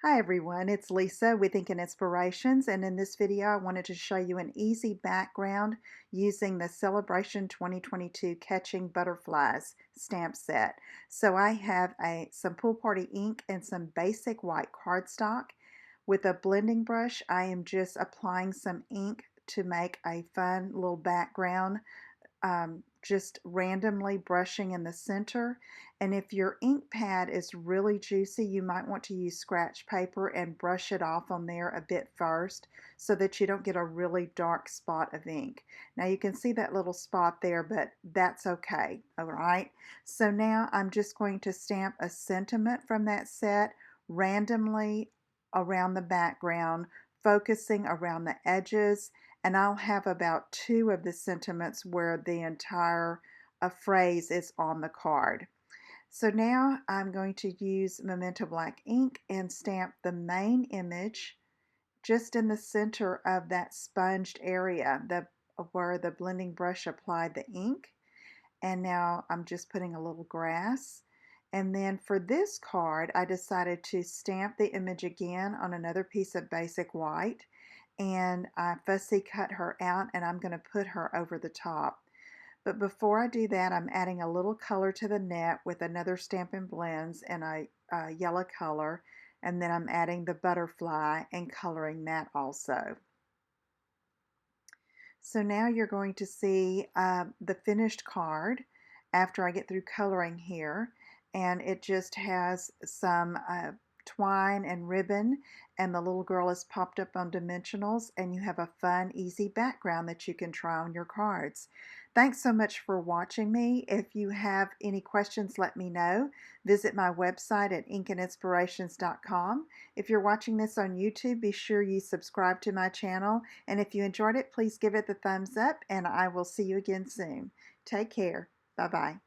Hi everyone, it's Lisa with Ink and Inspirations, and in this video I wanted to show you an easy background using the Celebration 2022 Catching Butterflies stamp set. So I have some Pool Party ink and some basic white cardstock. With a blending brush, I am just applying some ink to make a fun little background, just randomly brushing in the center. And if your ink pad is really juicy, you might want to use scratch paper and brush it off on there a bit first so that you don't get a really dark spot of ink. Now you can see that little spot there, but that's okay. All right, so now I'm just going to stamp a sentiment from that set randomly around the background, focusing around the edges, and I'll have about 2 of the sentiments where the entire phrase is on the card. So now I'm going to use Memento Black ink and stamp the main image just in the center of that sponged area, where the blending brush applied the ink. And now I'm just putting a little grass. And then for this card, I decided to stamp the image again on another piece of basic white. And I fussy cut her out, and I'm going to put her over the top. But before I do that, I'm adding a little color to the net with another Stampin' Blends in a yellow color. And then I'm adding the butterfly and coloring that also. So now you're going to see the finished card after I get through coloring here, and it just has some twine and ribbon, and the little girl is popped up on dimensionals, and you have a fun, easy background that you can try on your cards. Thanks so much for watching me. If you have any questions, let me know. Visit my website at inkandinspirations.com. If you're watching this on YouTube, be sure you subscribe to my channel, and if you enjoyed it, please give it the thumbs up, and I will see you again soon. Take care. Bye-bye.